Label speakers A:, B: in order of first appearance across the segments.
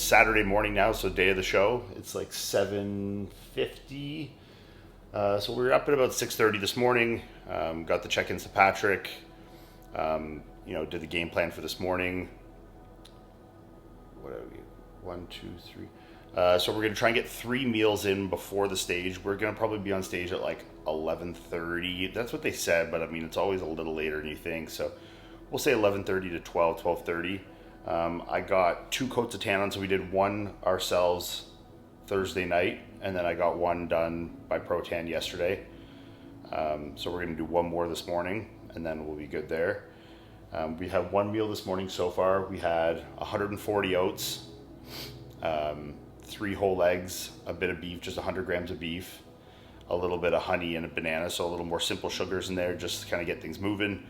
A: Saturday morning now, so day of the show. It's like 7:50. So we were up at about 6:30 this morning. Got the check-ins to Patrick. Did the game plan for this morning. What are we? 1, 2, 3. So we're going to try and get 3 meals in before the stage. We're going to probably be on stage at like 11:30. That's what they said, but I mean, it's always a little later than you think. So we'll say 11:30 to 12:30. I got 2 coats of tan on, so we did one ourselves Thursday night, and then I got one done by Pro Tan yesterday. So we're going to do one more this morning, and then we'll be good there. We had one meal this morning so far. We had 140 oats, 3 whole eggs, a bit of beef, just 100 grams of beef, a little bit of honey and a banana, so a little more simple sugars in there just to kind of get things moving.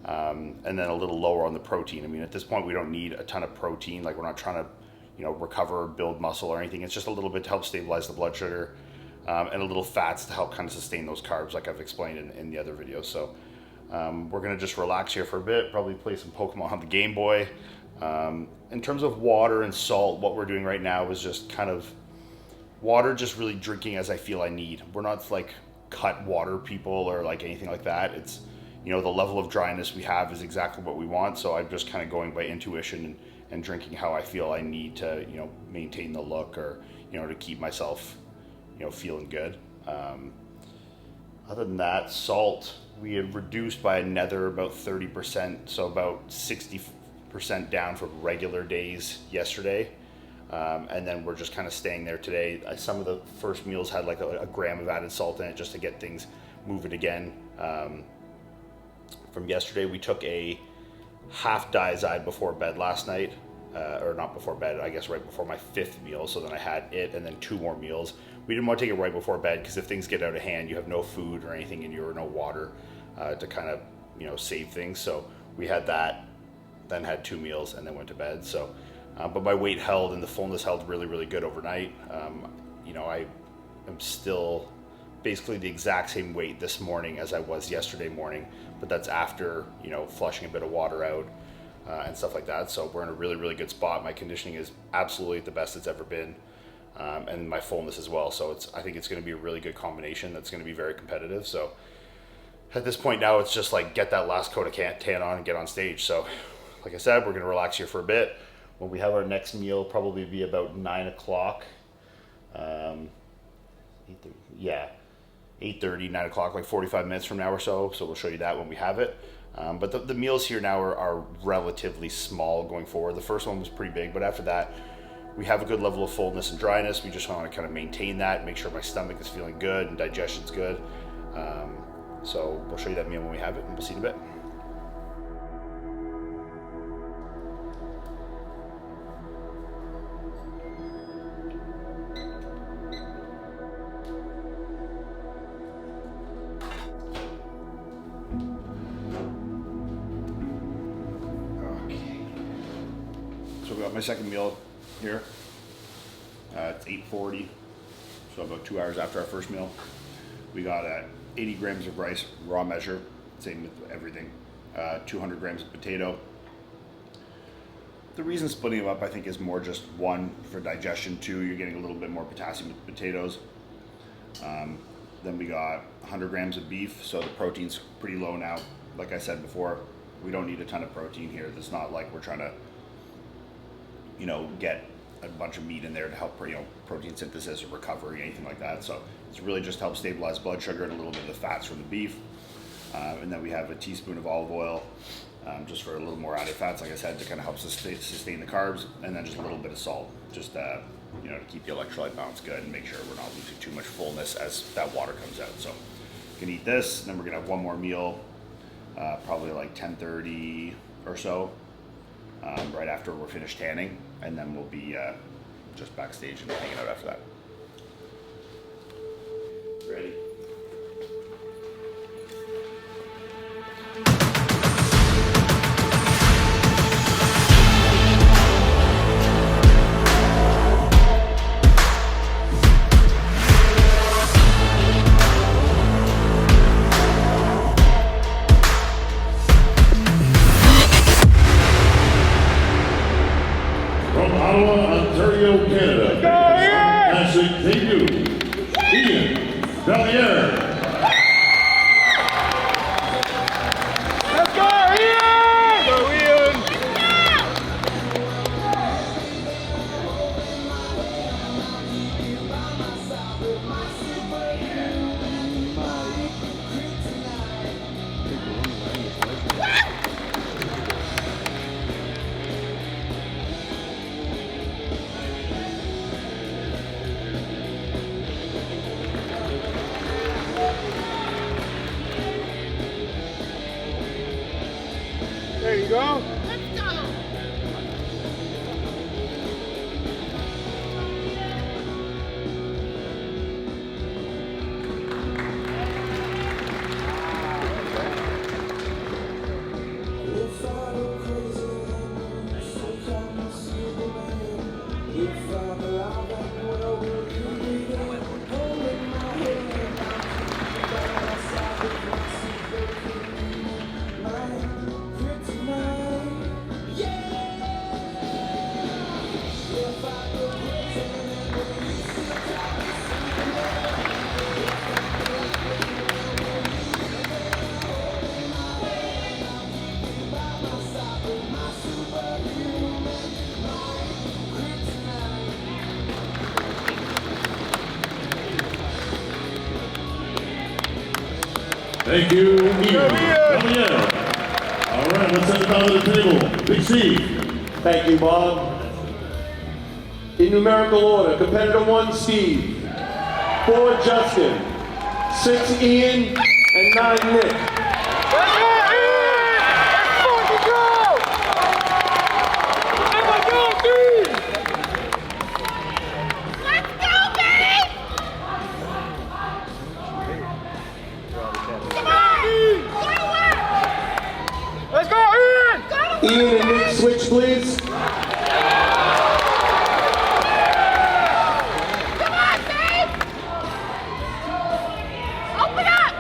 A: And then a little lower on the protein. I mean, at this point, we don't need a ton of protein. Like, we're not trying to, recover, build muscle or anything. It's just a little bit to help stabilize the blood sugar, and a little fats to help kind of sustain those carbs, like I've explained in the other videos. So we're going to just relax here for a bit, probably play some Pokemon on the Game Boy. In terms of water and salt, what we're doing right now is just kind of water, just really drinking as I feel I need. We're not like cut water people or like anything like that. It's, the level of dryness we have is exactly what we want. So I'm just kind of going by intuition and drinking how I feel I need to, maintain the look or, to keep myself, feeling good. Other than that, salt, we had reduced by another about 30%. So about 60% down from regular days yesterday. And then we're just kind of staying there today. Some of the first meals had like a gram of added salt in it just to get things moving again. From yesterday, we took a half diazide before bed last night, or not before bed, I guess right before my 5th meal. So then I had it and then 2 more meals. We didn't want to take it right before bed because if things get out of hand, you have no food or anything and you or no water to kind of, save things. So we had that, then had 2 meals and then went to bed. So, but my weight held and the fullness held really, really good overnight. I am still basically the exact same weight this morning as I was yesterday morning, but that's after, flushing a bit of water out and stuff like that. So we're in a really, really good spot. My conditioning is absolutely the best it's ever been, and my fullness as well. So I think it's going to be a really good combination that's going to be very competitive. So at this point now, it's just like get that last coat of tan on and get on stage. So like I said, we're going to relax here for a bit. When we have our next meal, probably be about 9 o'clock. 8:30, 9 o'clock, like 45 minutes from now or so. So we'll show you that when we have it. But the meals here now are relatively small going forward. The first one was pretty big, but after that, we have a good level of fullness and dryness. We just want to kind of maintain that, make sure my stomach is feeling good and digestion's good. So we'll show you that meal when we have it, and we'll see you in a bit. So we got my second meal here. It's 8:40, so about 2 hours after our first meal. We got 80 grams of rice, raw measure, same with everything. 200 grams of potato. The reason splitting them up, I think, is more just 1, for digestion. 2, you're getting a little bit more potassium with potatoes. Then we got 100 grams of beef, so the protein's pretty low now. Like I said before, we don't need a ton of protein here. It's not like we're trying to get a bunch of meat in there to help, protein synthesis or recovery, anything like that. So it's really just help stabilize blood sugar and a little bit of the fats from the beef. And then we have a teaspoon of olive oil, just for a little more added fats, like I said, to kind of help sustain the carbs. And then just a little bit of salt, just to keep the electrolyte balance good and make sure we're not losing too much fullness as that water comes out. So you can eat this, and then we're gonna have one more meal, probably like 10:30 or so, right after we're finished tanning, and then we'll be just backstage and hanging out after that. Ready?
B: From Ottawa, Ontario, Canada. Classic debut, Iain, Valliere.
C: Let's go, Iain! Go, Iain! There you go. Let's go.
B: Thank you, Iain. Valliere. All right, let's send it down to the table. Big Steve.
D: Thank you, Bob. In numerical order, competitor 1, Steve. 4, Justin. 6, Iain. And 9, Nick. Iain and Nick, switch, please.
E: Come on, Dave! Open up!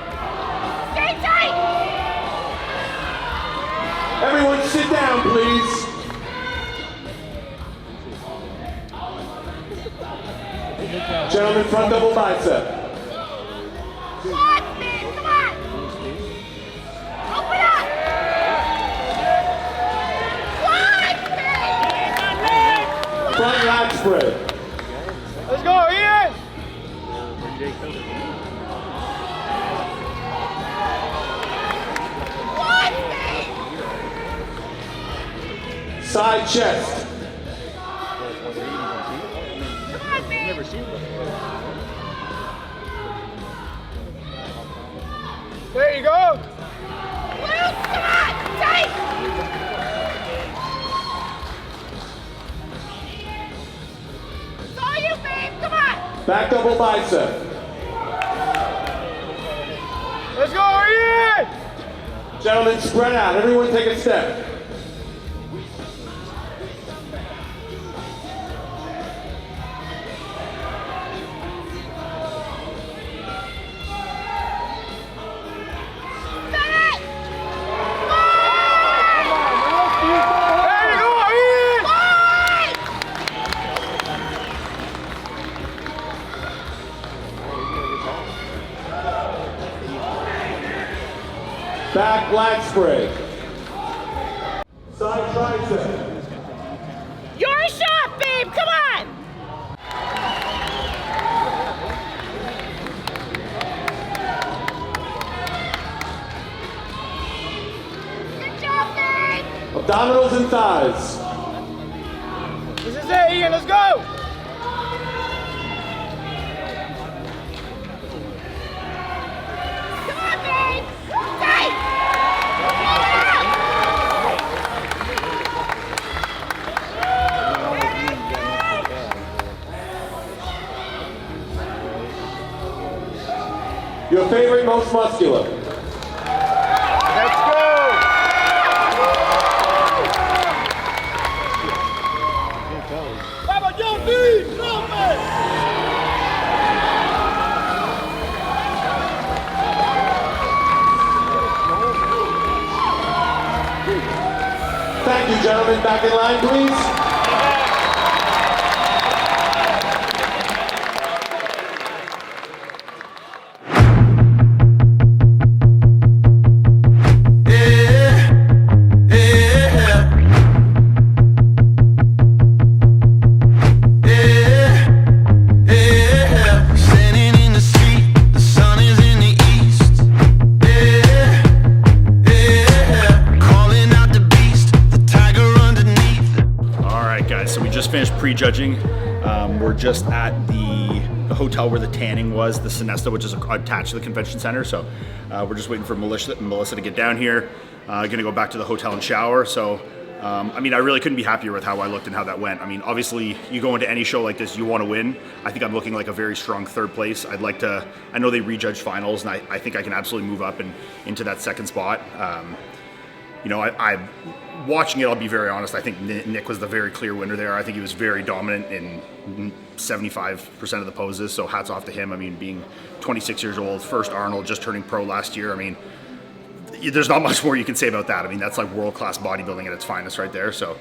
E: Stay tight!
D: Everyone sit down, please. Gentlemen, front double bicep.
E: Come on, Steve! Come on! Open up!
D: Front lat spread.
C: Let's go, Iain!
D: Side chest.
C: There you go.
E: Come on! Tight! It's all you, babe! Come on!
D: Back double bicep.
C: Let's go, Iain!
D: Gentlemen, spread out. Everyone take a step. Back lat spray. Side tricep.
E: Your shot, babe! Come on! Good job, babe!
D: Abdominals and thighs.
C: This is it, Iain. Let's go!
E: Come on, babe! Tight!
D: Your favorite, most muscular.
C: Let's go! Vamos, Youttitham!
D: Thank you, gentlemen. Back in line, please.
A: just finished prejudging. We're just at the hotel where the tanning was, the Sinesta, which is attached to the convention center. So we're just waiting for Melissa to get down here. Gonna go back to the hotel and shower. So I mean, I really couldn't be happier with how I looked and how that went. I mean, obviously, you go into any show like this, you want to win. I think I'm looking like a very strong third place. I'd like to. I know they rejudge finals, and I think I can absolutely move up and into that second spot. You know, I watching it, I'll be very honest, I think Nick was the very clear winner there. I think he was very dominant in 75% of the poses, so hats off to him. I mean, being 26 years old, first Arnold, just turning pro last year, I mean, there's not much more you can say about that. I mean, that's like world-class bodybuilding at its finest right there, so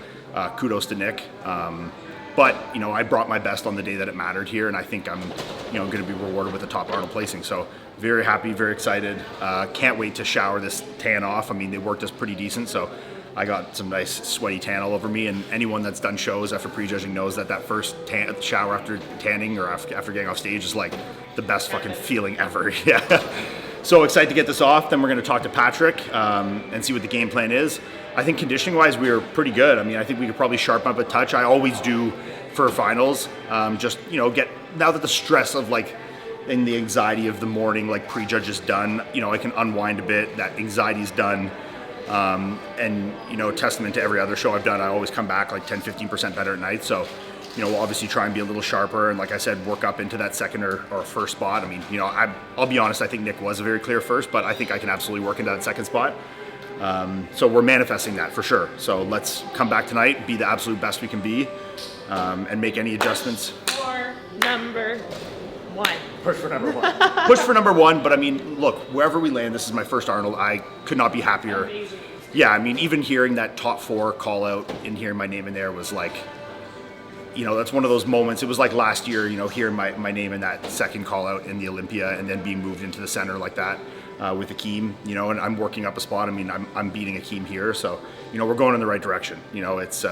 A: kudos to Nick. But, you know, I brought my best on the day that it mattered here, and I think I'm, you know, going to be rewarded with the top Arnold placing. So very happy, very excited. Can't wait to shower this tan off. I mean, they worked us pretty decent, so I got some nice sweaty tan all over me. And anyone that's done shows after prejudging knows that first shower after tanning or after getting off stage is like the best fucking feeling ever. Yeah. So excited to get this off. Then we're going to talk to Patrick and see what the game plan is. I think conditioning-wise, we were pretty good. I mean, I think we could probably sharpen up a touch. I always do for finals. Just, you know, now that the stress of like, and the anxiety of the morning, like prejudge is done, you know, I can unwind a bit. That anxiety's done. And, you know, testament to every other show I've done, I always come back like 10-15% better at night. So, you know, we'll obviously try and be a little sharper, and like I said, work up into that second or first spot. I mean, you know, I'll be honest, I think Nick was a very clear first, but I think I can absolutely work into that second spot. So we're manifesting that for sure. So let's come back tonight, be the absolute best we can be, and make any adjustments.
E: For number one.
A: Push for number one. Push for number one, but I mean, look, wherever we land, this is my first Arnold. I could not be happier.
E: Amazing.
A: Yeah, I mean, even hearing that top four call out and hearing my name in there was like, you know, that's one of those moments. It was like last year, you know, hearing my name in that second call out in the Olympia and then being moved into the center like that with Akeem, you know, and I'm working up a spot. I mean, I'm beating Akeem here. So, you know, we're going in the right direction. You know, it's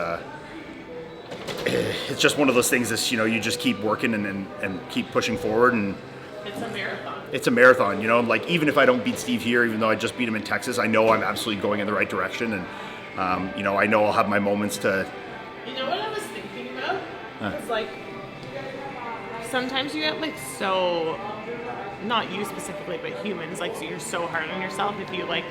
A: just one of those things that's, you know, you just keep working and keep pushing forward. And
E: It's a marathon.
A: it's a marathon, you know, like even if I don't beat Steve here, even though I just beat him in Texas, I know I'm absolutely going in the right direction. And, you know, I know I'll have my moments to.
E: You know what I was thinking about? It's like, sometimes you get like so, not you specifically, but humans, like, so you're so hard on yourself if you like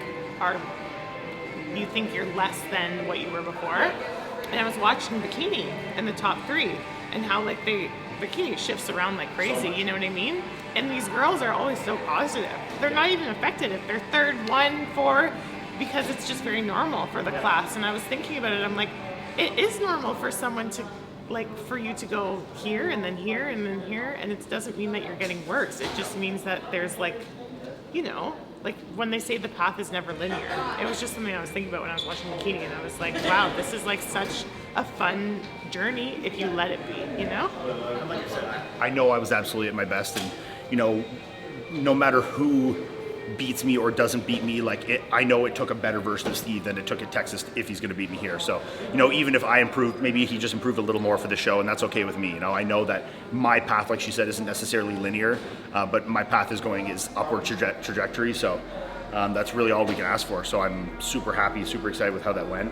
E: you think you're less than what you were before. And I was watching bikini in the top three and how like bikini shifts around like crazy, you know what I mean? And these girls are always so positive. They're not even affected if they're third, 1, 4, because it's just very normal for the class. And I was thinking about it, I'm like, it is normal for someone to, like, for you to go here and then here and then here, and it doesn't mean that you're getting worse. It just means that there's like, you know, like when they say the path is never linear. It was just something I was thinking about when I was watching bikini, and I was like, wow, this is like such a fun journey if you let it be, you know?
A: Like I said, I know I was absolutely at my best, and you know, no matter who beats me or doesn't beat me, like I know it took a better version of Steve than it took at Texas if he's going to beat me here. So, you know, even if I improved, maybe he just improved a little more for the show, and that's okay with me. You know, I know that my path, like she said, isn't necessarily linear, but my path is upward trajectory. So that's really all we can ask for. So I'm super happy, super excited with how that went.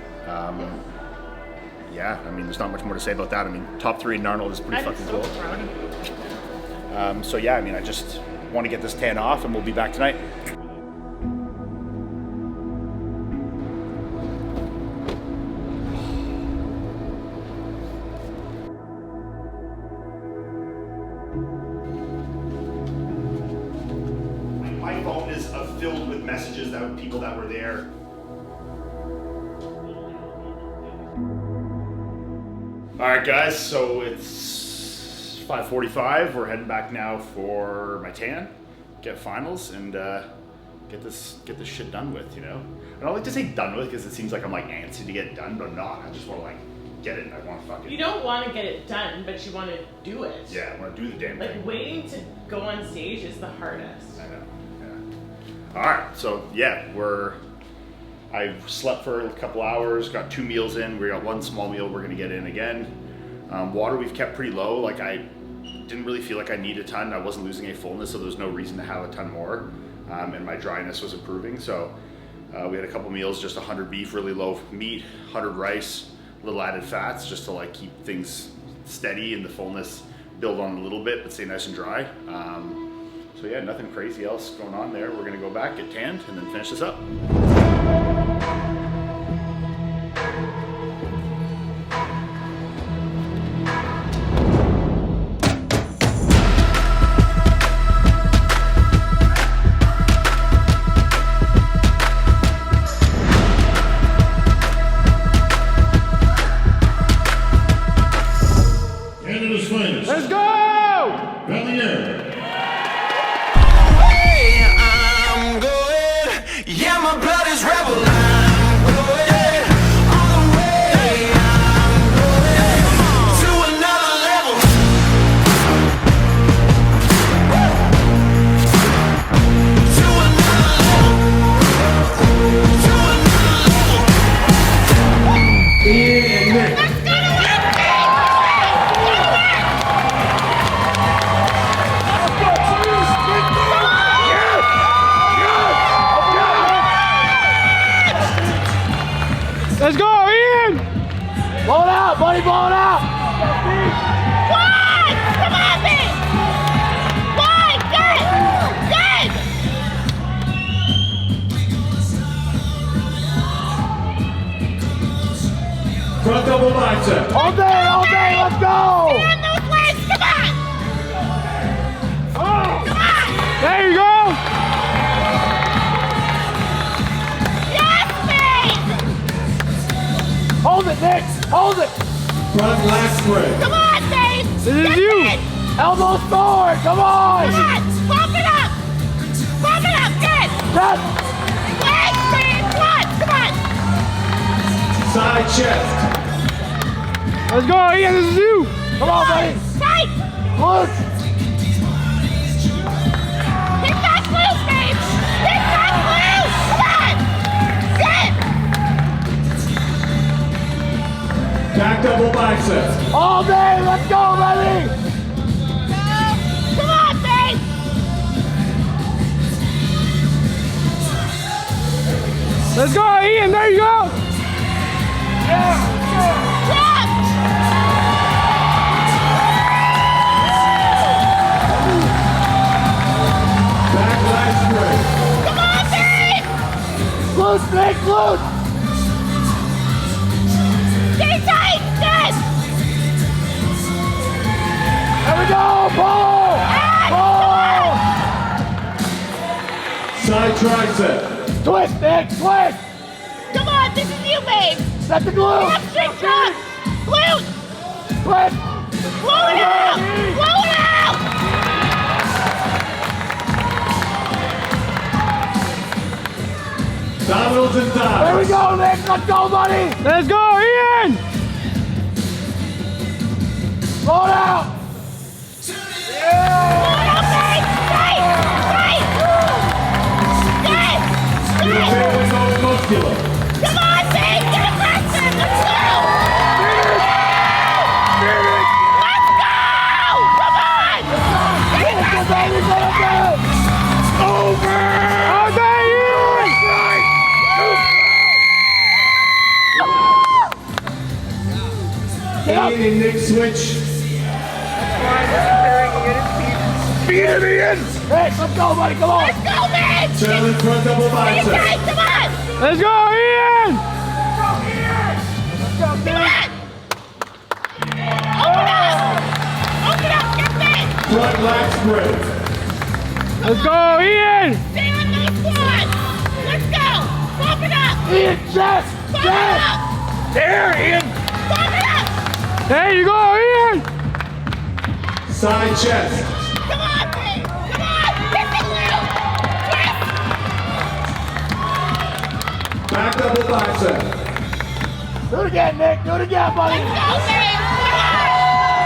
A: Yeah, I mean, there's not much more to say about that. I mean, top 3 in Arnold is pretty fucking cool. So yeah, I mean, I just want to get this tan off, and we'll be back tonight. My phone is filled with messages that people that were there. All right, guys, so it's 5:45. We're heading back now for my tan, get finals, and get this shit done with, you know? I don't like to say done with because it seems like I'm like antsy to get it done, but I'm not. I just want to like get it, and I want to fucking.
E: You don't want to get it done, but you want to do it.
A: Yeah, I want to do the damn thing.
E: Like, waiting to go on stage is the hardest.
A: I know. Yeah. All right, so yeah, I slept for a couple hours, got 2 meals in. We got 1 small meal we're gonna get in again. Water we've kept pretty low. Like I didn't really feel like I need a ton. I wasn't losing any fullness, so there was no reason to have a ton more. And my dryness was improving. So we had a couple meals, just 100 beef, really low meat, 100 rice, little added fats, just to like keep things steady and the fullness build on a little bit, but stay nice and dry. So yeah, nothing crazy else going on there. We're gonna go back, get tanned, and then finish this up.
B: Canada's finest.
C: Let's go!
B: Valliere.
F: I'm going, yeah, my blood is rebel. I'm going all the way. I'm going to another level. To another level. To another level.
D: Iain and Nick.
C: Let's go, Iain! Blow it out, buddy, blow it out!
G: One! Come on, babe! One! Good! Good!
D: Front double bicep.
C: All day, let's go!
G: Stand those legs, come on! Come on!
C: There you go!
G: Yes, babe!
C: Hold it, Nick! Hold it!
D: Front lat spread.
G: Come on, babe!
C: This is you! Elbows forward, come on!
G: Come on! Pump it up! Pump it up, good!
C: Yes!
G: Legs, babe! One! Come on!
D: Side chest.
C: Let's go, Iain, this is you! Come on, buddy!
G: Tight!
C: Glutes!
G: Hit that glute, babe! Hit that glute! Come on! Good!
D: Back double bicep.
C: All day, let's go, baby!
G: Come on, babe!
C: Let's go, Iain, there you go!
G: Jump!
D: Back lat spread.
G: Come on, babe!
C: Glutes, Nick, glutes!
G: Stay tight! Good!
C: There we go, pull! Pull!
D: Side tricep.
C: Twist, Nick, twist!
G: Come on, this is you, babe!
C: Set the glute!
G: Hamstring tuck! Glute!
C: Twist!
G: Blow it out! Blow it out!
D: Abdominals and thighs.
C: There we go, Nick, let's go, buddy! Let's go, Iain! Blow it out!
G: Blow it out, babe! Tight! Tight! Good!
D: Your
G: Good!
D: tail is all muscular.
G: Come on, babe! Get aggressive! Let's go! Let's go! Come on! Get aggressive!
C: Over! All day, Iain! Get up!
D: Iain and Nick switch.
C: Beat him, Iain! Hey, let's go, buddy, come on!
G: Let's go, babe!
D: Challenge front double
G: Stay
D: bicep.
G: tight! Come on!
C: Let's go, Iain!
G: Come on! Open up! Open up! Get big!
D: Front lat spread.
C: Let's go, Iain!
G: Stay on those quads! Let's go! Pump it up!
C: Iain, chest!
G: Pump it
C: Chest!
G: up!
C: There, Iain!
G: Pump it up!
C: There you go, Iain!
D: Side chest.
G: Come on, babe! Come on! Hit the glute! Twist!
D: Back double bicep.
C: Do it again, Nick! Do it again, buddy!
G: Let's go, babe! Come on!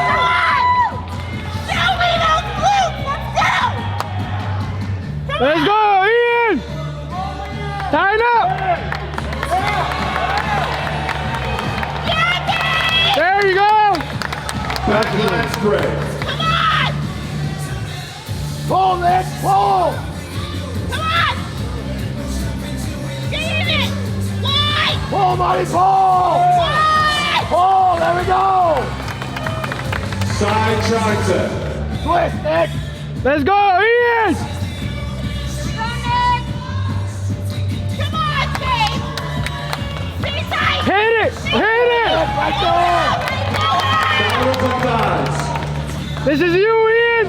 G: Come on! Show me those glutes! Let's go! Come
C: Let's
G: on!
C: go, Iain! Tighten up!
G: Yeah, babe!
C: There you go!
D: Back lat spread.
G: Come on!
C: Pull, Nick! Pull!
G: Come on! Get in it! Wide!
C: Pull, buddy! Pull!
G: Wide!
C: Pull! There we go!
D: Side tricep.
C: Twist, Nick. Let's go, Ian.
G: Come on, babe. Stay tight.
C: Hit it. Hit it.
G: Right there.
D: Downwards and thighs.
C: This is you, Ian.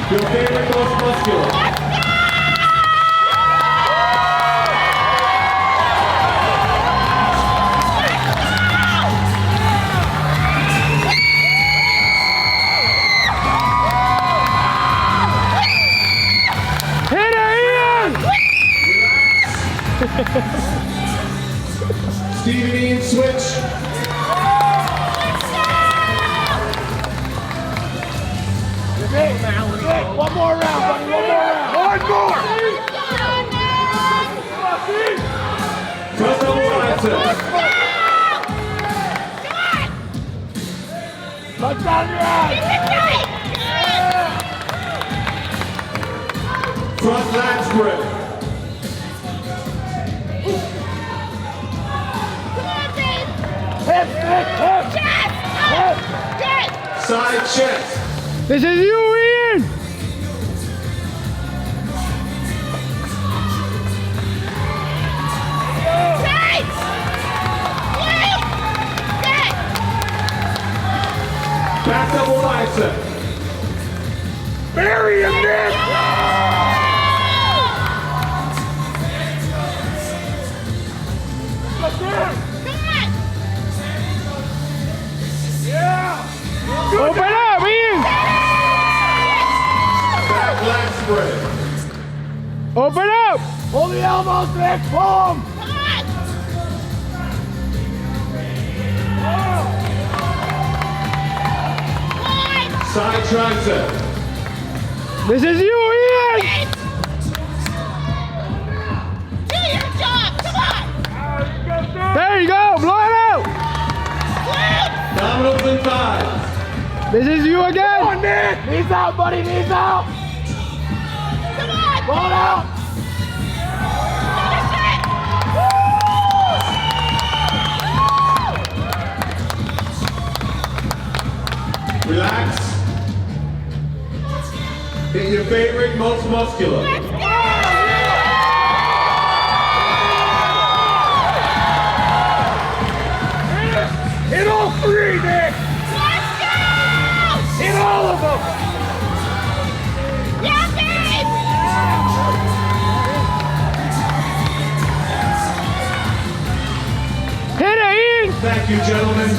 D: Your favorite most muscular.
C: Hit it, Ian.
D: Steve and Ian switch.
C: Nick, one more round, buddy. One more round. One more.
D: Front double bicep.
C: Touch down your eyes.
D: Front lat grip.
C: Hips, Nick, hips. Hips.
D: Side chest.
C: This is you, Ian.
D: Back double bicep.
C: Bury him, Nick. Open up, Ian.
D: Back lat spread.
C: Open up. Pull the elbows, Nick. Pull them.
D: Side tricep.
C: This is you, Ian.
G: Do your job. Come on.
C: There you go. Blow it out.
D: Abdominals and thighs.
C: This is you again. Come on, Nick. Knees out, buddy. Knees out.
G: Come on.
C: Blow it out.
D: Relax. Hit your favorite, most muscular.
C: Hit all three, Nick.
G: Let's go.
C: Hit all of them.
G: Yeah, babe.
C: Hit it, Ian.
D: Thank you, gentlemen.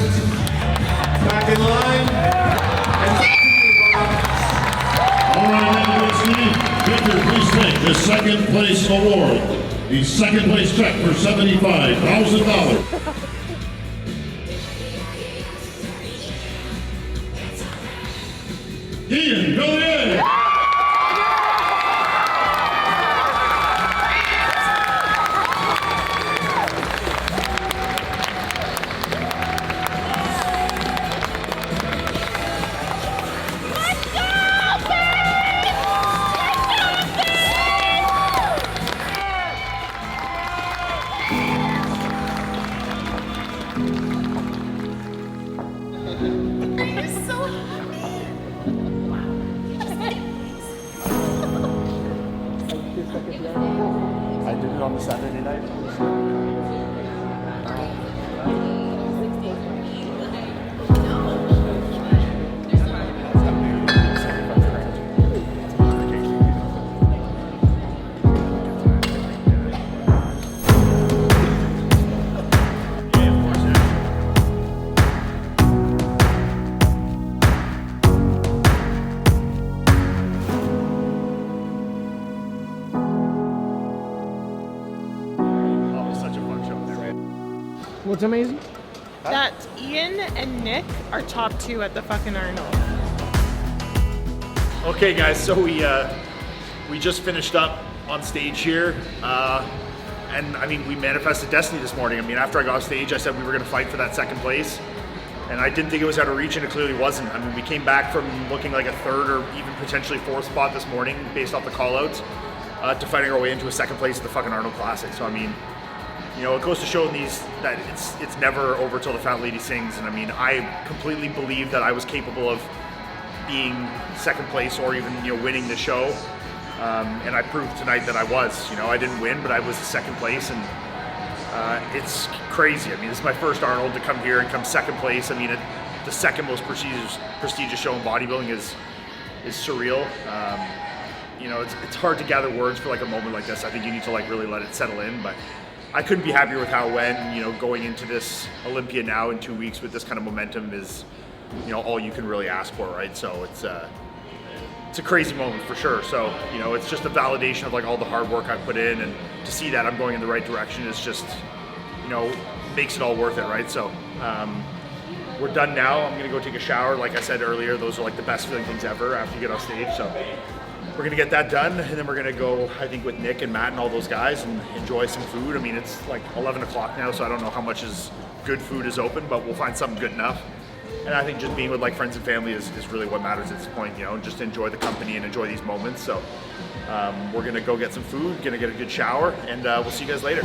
D: Back in line. And back to you, Bob.
B: All right, now, Steve. Victor, please take the second place award. The second place check for $75,000. Ian, go ahead.
A: I did it on the Saturday night.
C: What's amazing?
E: That Ian and Nick are top 2 at the fucking Arnold.
H: Okay, guys, so we just finished up on stage here, and I mean, we manifested destiny this morning. I mean, after I got off stage, I said we were going to fight for that second place, and I didn't think it was out of reach, and it clearly wasn't. I mean, we came back from looking like a third or even potentially fourth spot this morning based off the call-outs to fighting our way into a second place at the fucking Arnold Classic. So I mean, you know, it goes to show in these that it's never over till the fat lady sings. And I mean, I completely believe that I was capable of being second place or even, you know, winning the show. And I proved tonight that I was. You know, I didn't win, but I was second place, and it's crazy. I mean, this is my first Arnold to come here and come second place. I mean, the second most prestigious show in bodybuilding is surreal. You know, it's hard to gather words for like a moment like this. I think you need to like really let it settle in, but I couldn't be happier with how it went. And, you know, going into this Olympia now in 2 weeks with this kind of momentum is, you know, all you can really ask for, right? So it's a crazy moment for sure. So, you know, it's just a validation of like all the hard work I put in, and to see that I'm going in the right direction is just, you know, makes it all worth it, right? So we're done now. I'm gonna go take a shower. Like I said earlier, those are like the best feeling things ever after you get off stage. So we're gonna get that done, and then we're gonna go, I think, with Nick and Matt and all those guys and enjoy some food. I mean, it's like 11 o'clock now, so I don't know how much good food is open, but we'll find something good enough. And I think just being with like friends and family is really what matters at this point, you know, just enjoy the company and enjoy these moments. So we're gonna go get some food, gonna get a good shower, and we'll see you guys later.